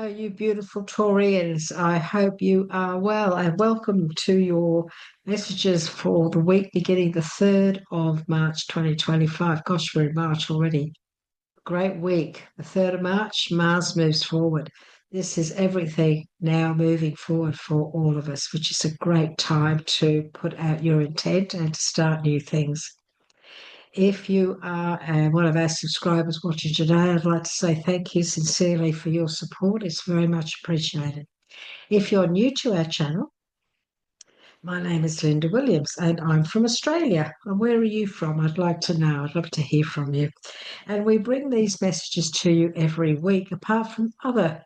You beautiful Taurians. I hope you are well, and welcome to your messages for the week beginning the 3rd of March 2025. Gosh, we're in March already. Great week. The 3rd of March, Mars moves forward. This is everything now moving forward for all of us, which is a great time to put out your intent and to start new things. If you are one of our subscribers watching today, I'd like to say thank you sincerely for your support. It's very much appreciated. If you're new to our channel, my name is Linda Williams and I'm from Australia. And where are you from? I'd like to know. I'd love to hear from you. And we bring these messages to you every week, apart from other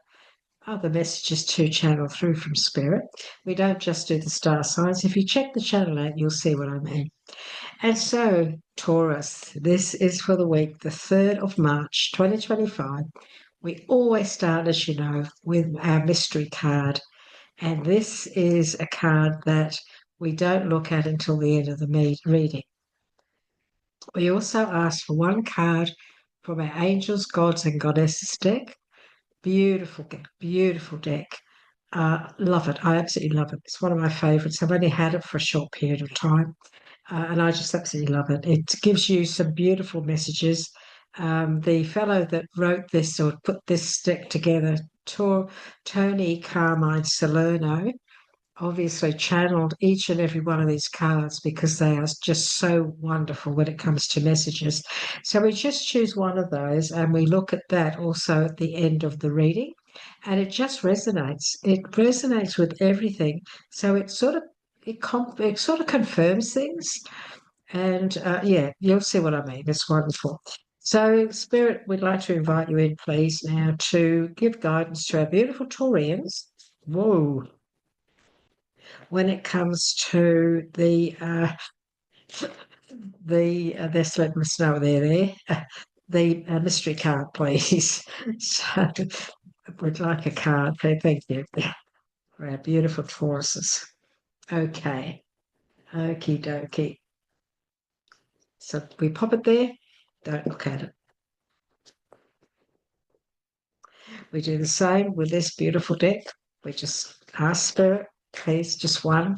messages to channel through from Spirit. We don't just do the star signs. If you check the channel out, you'll see what I mean. And so, Taurus, this is for the week, the 3rd of March, 2025. We always start, as you know, with our mystery card. And this is a card that we don't look at until the end of the reading. We also ask for one card from our Angels, Gods, and Goddesses deck. Beautiful deck. Love it. I absolutely love it. It's one of my favorites. I've only had it for a short period of time. And I just absolutely love it. It gives you some beautiful messages. The fellow that wrote this or put this deck together, Tony Carmine Salerno, obviously channeled each and every one of these cards because they are just so wonderful when it comes to messages. So we just choose one of those and we look at that also at the end of the reading. And it just resonates. It resonates with everything. So it sort of confirms things. And yeah, you'll see what I mean. It's wonderful. So, Spirit, we'd like to invite you in, please, now to give guidance to our beautiful Taurians. Whoa. When it comes to let's let us know they're there. The mystery card, please. So, we'd like a card. Thank you for our beautiful Tauruses. Okay. Okie dokie. So we pop it there, don't look at it. We do the same with this beautiful deck. We just ask Spirit, please, just one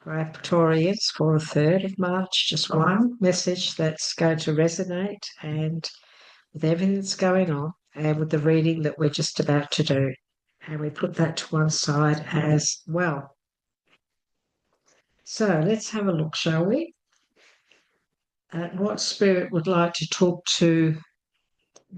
for our Praetorians for the 3rd of March, just one message that's going to resonate and with everything that's going on and with the reading that we're just about to do. And we put that to one side as well. So let's have a look, shall we? At what Spirit would like to talk to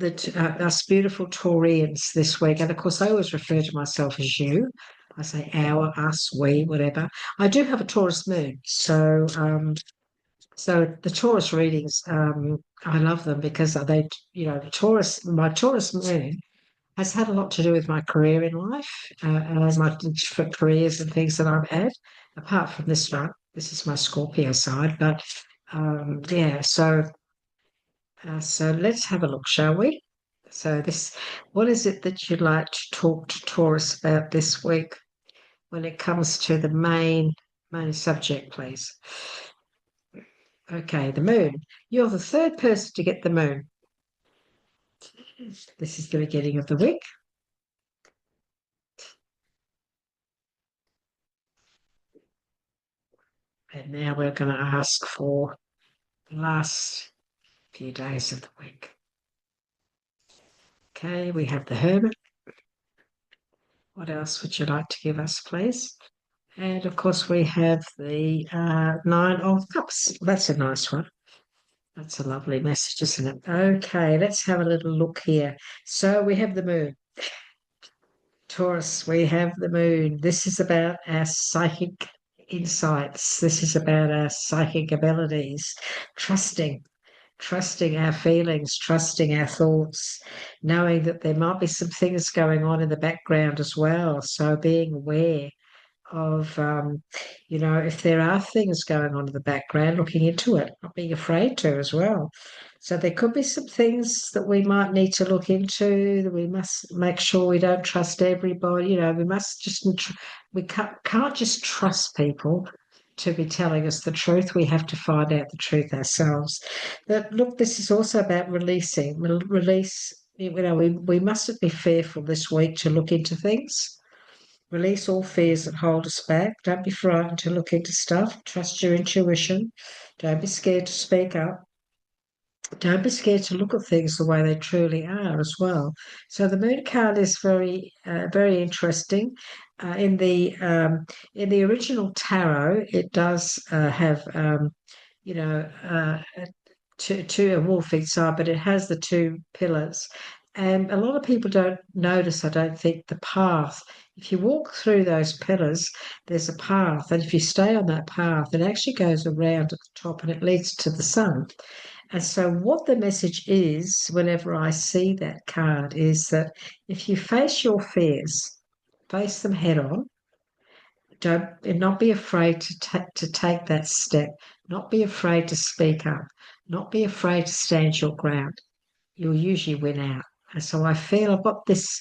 us beautiful Taurians this week. And of course, I always refer to myself as you. I say our, us, we, whatever. I do have a Taurus moon. So the Taurus readings, I love them because they, my Taurus moon has had a lot to do with my career in life and my different careers and things that I've had, apart from this one. This is my Scorpio side. But yeah, so let's have a look, shall we? So what is it that you'd like to talk to Taurus about this week when it comes to the main subject, please? Okay, the moon. You're the 3rd person to get the moon. This is the beginning of the week. And now we're going to ask for the last few days of the week. Okay, we have the Hermit. What else would you like to give us, please? And of course, we have the 9 of Cups. That's a nice one. That's a lovely message, isn't it? Okay, let's have a little look here. So we have the moon. Taurus, we have the moon. This is about our psychic insights. This is about our psychic abilities, trusting our feelings, trusting our thoughts, knowing that there might be some things going on in the background as well. So being aware of, if there are things going on in the background, looking into it, not being afraid to as well. So there could be some things that we might need to look into, that we must make sure we don't trust everybody. We can't just trust people to be telling us the truth. We have to find out the truth ourselves. But look, this is also about release we mustn't be fearful this week to look into things. Release all fears that hold us back. Don't be frightened to look into stuff. Trust your intuition. Don't be scared to speak up. Don't be scared to look at things the way they truly are as well. So the moon card is very interesting. In the original tarot, it does have you know to a morphing side, but it has the two pillars. And a lot of people don't notice, I don't think, the path. If you walk through those pillars, there's a path. And if you stay on that path, it actually goes around at the top and it leads to the sun. And so, what the message is, whenever I see that card, is that if you face your fears, face them head on, don't not be afraid to take that step, not be afraid to speak up, not be afraid to stand your ground. You'll usually win out. And so I feel I've got this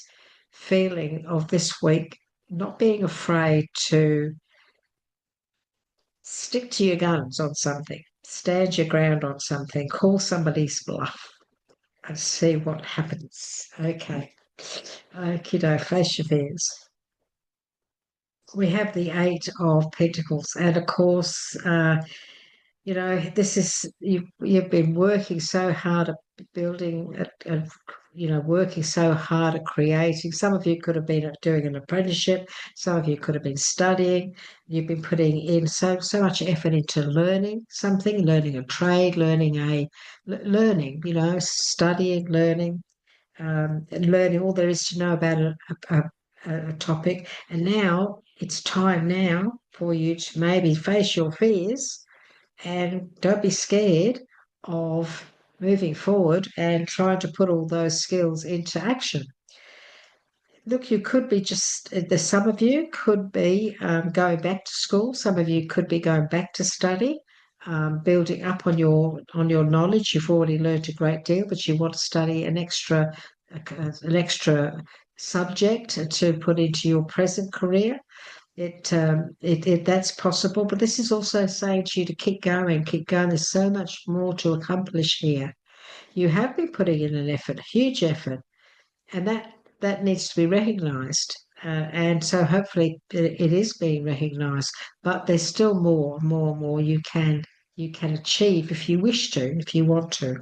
feeling of this week not being afraid to stick to your guns on something, stand your ground on something, call somebody's bluff and see what happens. Okay. Kiddo, face your fears. We have the Eight of Pentacles, and of course, this is you've been working so hard at building and working so hard at creating. Some of you could have been doing an apprenticeship, some of you could have been studying. You've been putting in so much effort into learning something, learning a trade, studying, learning, and learning all there is to know about a topic. And now it's time now for you to maybe face your fears and don't be scared of moving forward and trying to put all those skills into action. Look, you could be some of you could be going back to school. Some of you could be going back to study, building up on your knowledge. You've already learned a great deal, but you want to study an extra subject to put into your present career. That's possible, but this is also saying to you to keep going, keep going. There's so much more to accomplish here. You have been putting in an effort, a huge effort, and that needs to be recognised. And so hopefully it is being recognised. But there's still more you can achieve if you wish to, if you want to.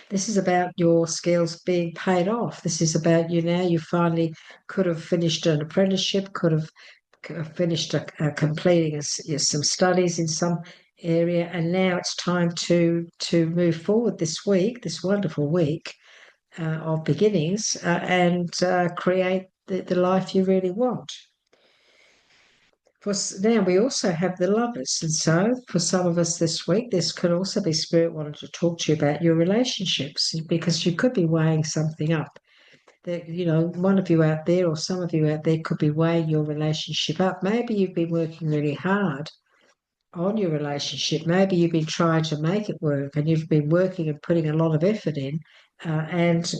This is about your skills being paid off. This is about you now. You finally could have finished an apprenticeship, could have finished completing some studies in some area, and now it's time to move forward this week, this wonderful week of beginnings, and create the life you really want. For now, we also have the lovers, and so for some of us this week, this could also be Spirit wanting to talk to you about your relationships, because you could be weighing something up. That one of you out there or some of you out there could be weighing your relationship up. Maybe you've been working really hard on your relationship. Maybe you've been trying to make it work, and you've been working and putting a lot of effort in, and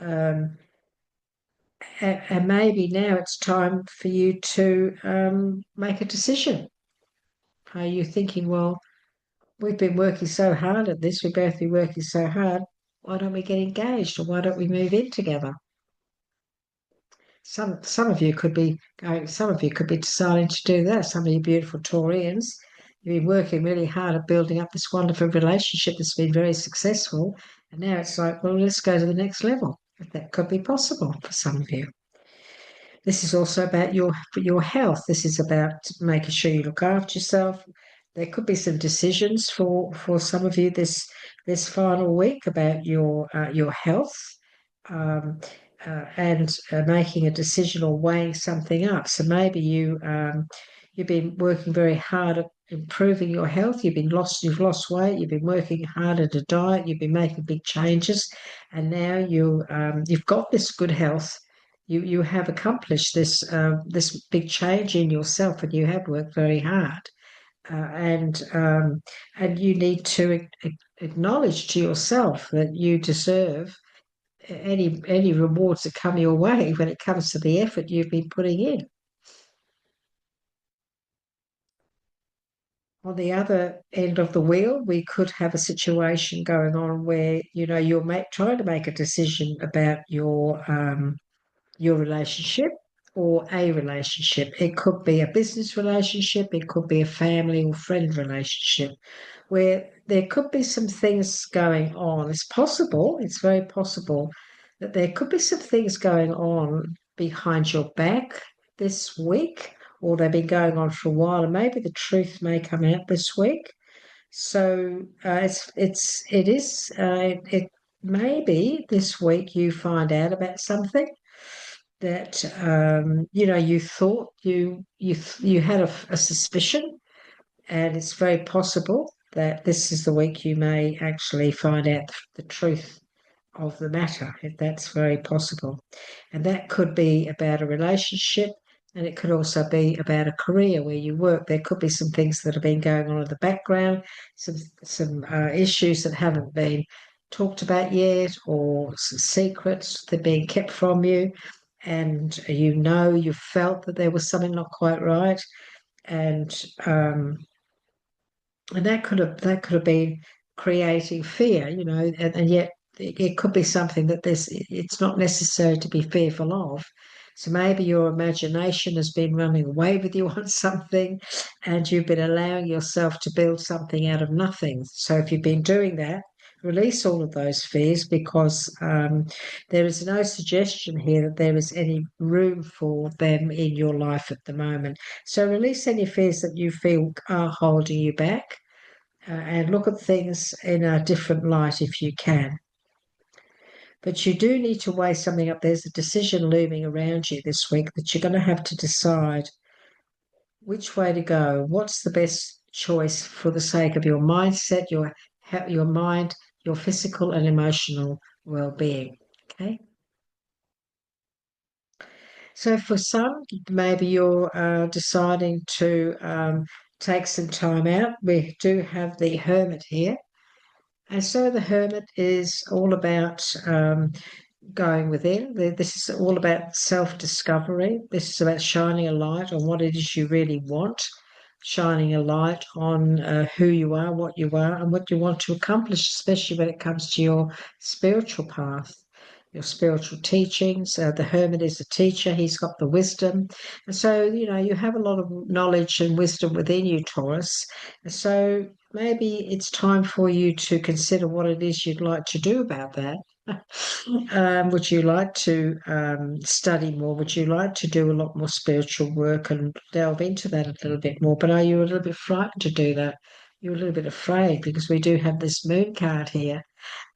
um, and maybe now it's time for you to make a decision. Are you thinking, well, we've been working so hard at this, we both been working so hard, why don't we get engaged, or why don't we move in together? Some of you could be going, some of you could be deciding to do that. Some of you beautiful Taurians, you've been working really hard at building up this wonderful relationship that's been very successful. And now it's like, well, let's go to the next level. That could be possible for some of you. This is also about your health. This is about making sure you look after yourself. There could be some decisions for some of you this final week about your health, um, and making a decision or weighing something up. So maybe you've been working very hard at improving your health. You've lost weight. You've been working hard at a diet. You've been making big changes, and now you've got this good health. You have accomplished this big change in yourself, and you have worked very hard, and you need to acknowledge to yourself that you deserve any rewards that come your way when it comes to the effort you've been putting in. On the other end of the wheel, we could have a situation going on where, you're trying to make a decision about your relationship or a relationship. It could be a business relationship, it could be a family or friend relationship, where there could be some things going on. It's possible, it's very possible that there could be some things going on behind your back this week, or they've been going on for a while, and maybe the truth may come out this week. So it maybe this week you find out about something that you thought you had a suspicion, and it's very possible that this is the week you may actually find out the truth of the matter. That's very possible. And that could be about a relationship, and it could also be about a career where you work. There could be some things that have been going on in the background, some issues that haven't been talked about yet, or some secrets that are being kept from you. And you felt that there was something not quite right. And and that could have been creating fear, and yet it could be something that it's not necessary to be fearful of. So maybe your imagination has been running away with you on something, and you've been allowing yourself to build something out of nothing. So if you've been doing that, release all of those fears, because there is no suggestion here that there is any room for them in your life at the moment. So release any fears that you feel are holding you back, and look at things in a different light if you can. But you do need to weigh something up. There's a decision looming around you this week that you're going to have to decide which way to go. What's the best choice for the sake of your mindset, your mind, your physical and emotional well-being. Okay. So for some, maybe you're deciding to take some time out. We do have the Hermit here. And so the Hermit is all about going within. This is all about self-discovery. This is about shining a light on what it is you really want, shining a light on who you are, what you are, and what you want to accomplish, especially when it comes to your spiritual path, your spiritual teachings. The Hermit is a teacher. He's got the wisdom. And so, you have a lot of knowledge and wisdom within you, Taurus. And so maybe it's time for you to consider what it is you'd like to do about that. Would you like to study more? Would you like to do a lot more spiritual work and delve into that a little bit more? But are you a little bit frightened to do that? You're a little bit afraid because we do have this moon card here.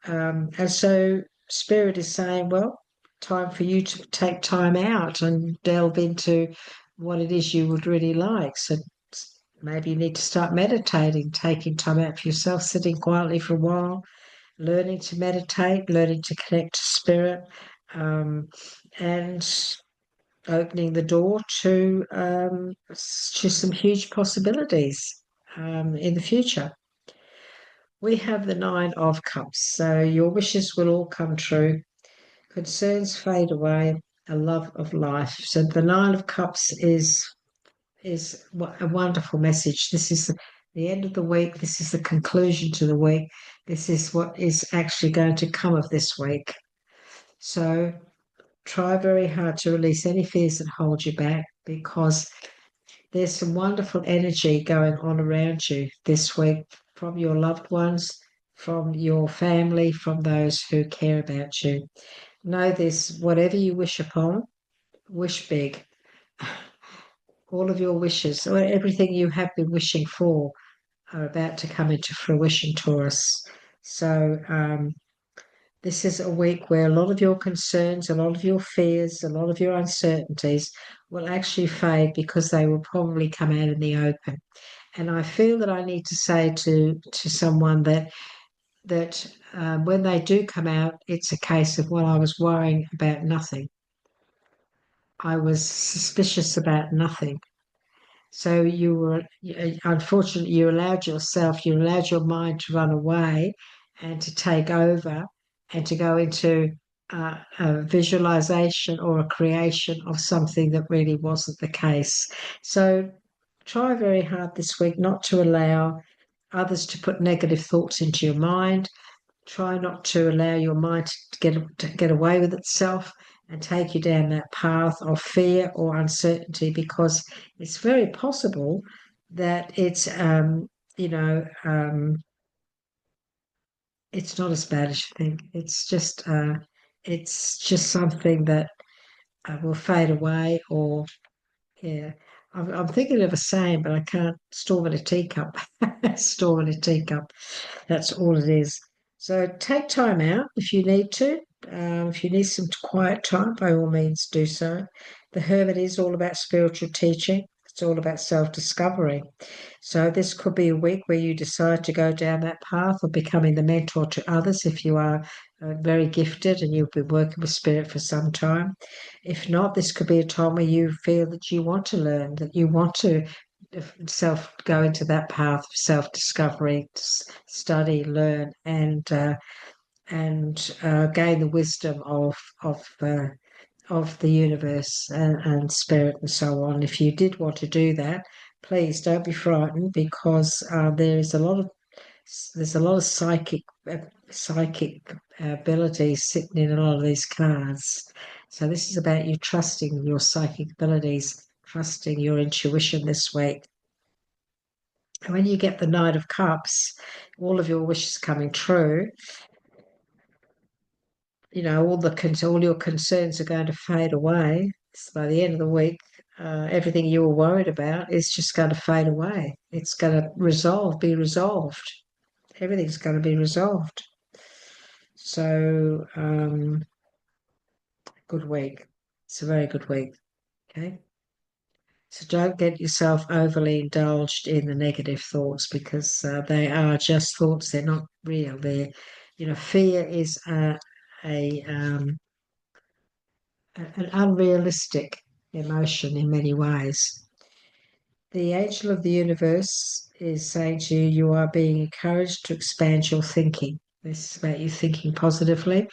And so Spirit is saying, well, time for you to take time out and delve into what it is you would really like. So maybe you need to start meditating, taking time out for yourself, sitting quietly for a while, learning to meditate, learning to connect to spirit, and opening the door to some huge possibilities in the future. We have the Nine of Cups, so your wishes will all come true. Concerns fade away, a love of life. So the Nine of Cups is a wonderful message. This is the end of the week. This is the conclusion to the week. This is what is actually going to come of this week. So try very hard to release any fears that hold you back, because there's some wonderful energy going on around you this week from your loved ones, from your family, from those who care about you. Know this: whatever you wish upon, wish big. All of your wishes, or everything you have been wishing for, are about to come into fruition, Taurus. So this is a week where a lot of your concerns, a lot of your fears, a lot of your uncertainties will actually fade, because they will probably come out in the open. And I feel that I need to say to someone that when they do come out, it's a case of, well, I was worrying about nothing. I was suspicious about nothing. So unfortunately, you allowed your mind to run away and to take over and to go into a visualization or a creation of something that really wasn't the case. So try very hard this week not to allow others to put negative thoughts into your mind. Try not to allow your mind to get away with itself and take you down that path of fear or uncertainty, because it's very possible that you know, it's not as bad as you think. It's just something that will fade away, or yeah. I'm thinking of a saying, but I can't. Storm in a teacup. Storm in a teacup. That's all it is. So take time out if you need to. If you need some quiet time, by all means do so. The Hermit is all about spiritual teaching. It's all about self-discovery. So this could be a week where you decide to go down that path of becoming the mentor to others if you are very gifted and you've been working with spirit for some time. If not, this could be a time where you feel that you want to learn, that you want to go into that path of self-discovery, study, learn, and gain the wisdom of the universe and spirit and so on. If you did want to do that, please don't be frightened, because there's a lot of psychic abilities sitting in a lot of these cards. So this is about you trusting your psychic abilities, trusting your intuition this week. And when you get the Knight of Cups, all of your wishes coming true, all your concerns are going to fade away. So by the end of the week, everything you were worried about is just going to fade away. It's going to be resolved. Everything's going to be resolved. So, good week. It's a very good week. Okay. So don't get yourself overly indulged in the negative thoughts, because they are just thoughts. They're not real. Fear is an unrealistic emotion in many ways. The angel of the universe is saying to you, you are being encouraged to expand your thinking. This is about you thinking positively,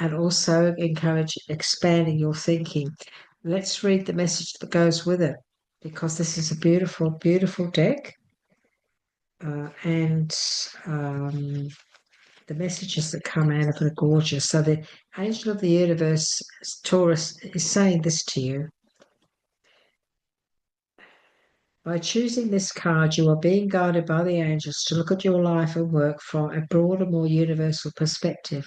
and also encourage expanding your thinking. Let's read the message that goes with it, because this is a beautiful, beautiful deck. And the messages that come out of it are gorgeous. So the angel of the universe, Taurus, is saying this to you. By choosing this card, you are being guided by the angels to look at your life and work from a broader, more universal perspective.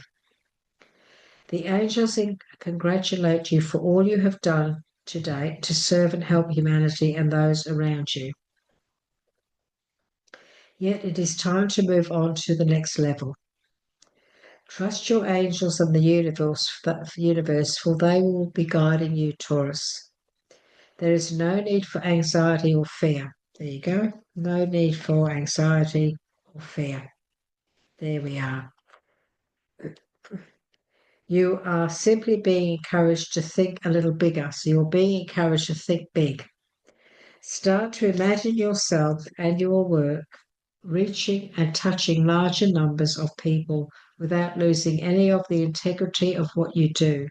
The angels congratulate you for all you have done to date to serve and help humanity and those around you. Yet it is time to move on to the next level. Trust your angels and the universe, for they will be guiding you, Taurus. There is no need for anxiety or fear. There you go. No need for anxiety or fear. There we are. You are simply being encouraged to think a little bigger. So you're being encouraged to think big. Start to imagine yourself and your work reaching and touching larger numbers of people without losing any of the integrity of what you do.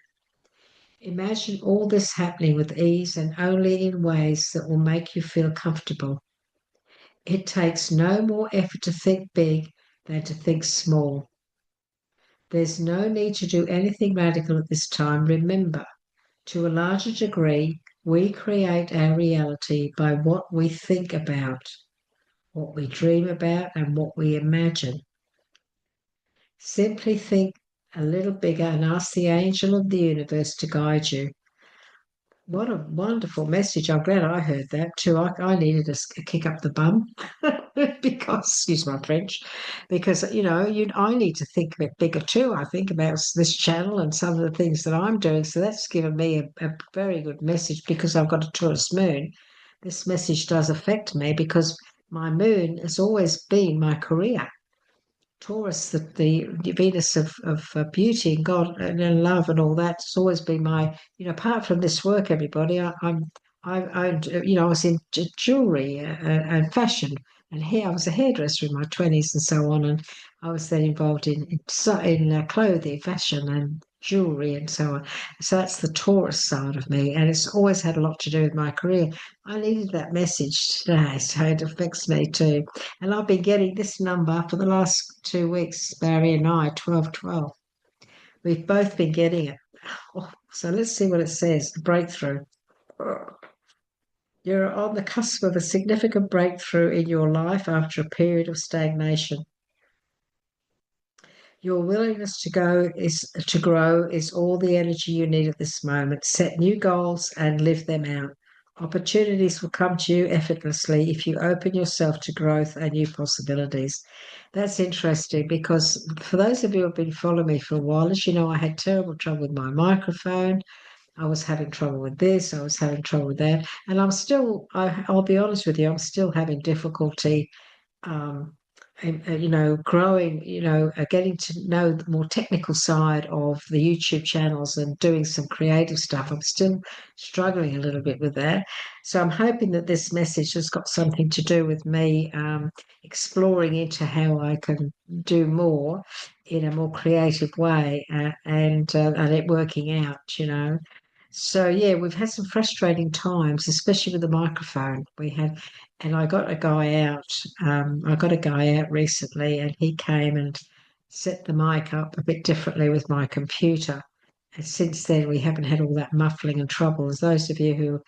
Imagine all this happening with ease and only in ways that will make you feel comfortable. It takes no more effort to think big than to think small. There's no need to do anything radical at this time. Remember, to a larger degree, we create our reality by what we think about, what we dream about, and what we imagine. Simply think a little bigger and ask the angel of the universe to guide you. What a wonderful message. I'm glad I heard that too. I needed a kick up the bum because, excuse my French, because, I need to think a bit bigger too. I think about this channel and some of the things that I'm doing. So that's given me a very good message, because I've got a Taurus moon. This message does affect me because my moon has always been my career. Taurus, the Venus of beauty and God and love and all that, has always been my, apart from this work, everybody, I was in jewelry and fashion and hair. I was a hairdresser in my 20s and so on, and I was then involved in clothing, fashion, and jewelry and so on. So that's the Taurus side of me, and it's always had a lot to do with my career. I needed that message today, so it affects me too. And I've been getting this number for the last 2 weeks, Barry and I, 1212. We've both been getting it. Oh, so let's see what it says. Breakthrough. You're on the cusp of a significant breakthrough in your life after a period of stagnation. Your willingness to grow is all the energy you need at this moment. Set new goals and live them out. Opportunities will come to you effortlessly if you open yourself to growth and new possibilities. That's interesting because for those of you who have been following me for a while, as you know, I had terrible trouble with my microphone. I was having trouble with this, I was having trouble with that. And I'll be honest with you, I'm still having difficulty um, growing, getting to know the more technical side of the YouTube channels and doing some creative stuff. I'm still struggling a little bit with that. So I'm hoping that this message has got something to do with me exploring into how I can do more in a more creative way and it working out. So yeah, we've had some frustrating times, especially with the microphone. And I got a guy out. I got a guy out recently, and he came and set the mic up a bit differently with my computer. And since then, we haven't had all that muffling and trouble. As those of you who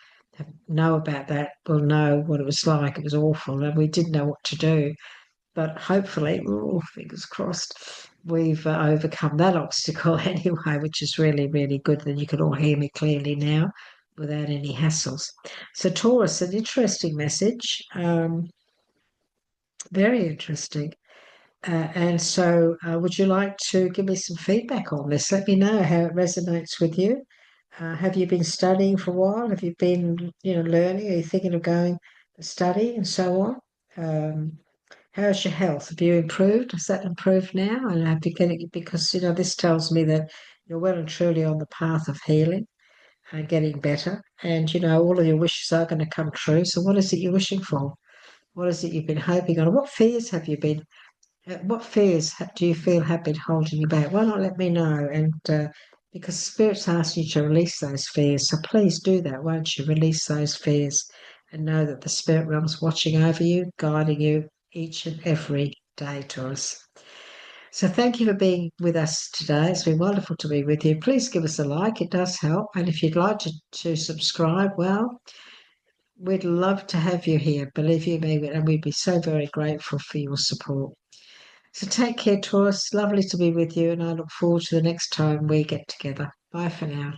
know about that will know what it was like. It was awful, and we didn't know what to do. But hopefully, oh, fingers crossed, we've overcome that obstacle anyway, which is really, really good that you can all hear me clearly now without any hassles. So, Taurus, an interesting message, very interesting. Would you like to give me some feedback on this? Let me know how it resonates with you. Have you been studying for a while? Have you been, learning? Are you thinking of going to study and so on? How's your health? Have you improved? Has that improved now? And have you getting because this tells me that you're well and truly on the path of healing and getting better. And all of your wishes are going to come true. So what is it you're wishing for? What is it you've been hoping on? What fears have you been? What fears do you feel have been holding you back? Why not let me know? And because Spirit's asked you to release those fears, so please do that, won't you? Release those fears and know that the Spirit realm's watching over you, guiding you each and every day, Taurus. So thank you for being with us today. It's been wonderful to be with you. Please give us a like; it does help. And if you'd like to subscribe, well, we'd love to have you here. Believe you me, and we'd be so very grateful for your support. So take care, Taurus. Lovely to be with you, and I look forward to the next time we get together. Bye for now.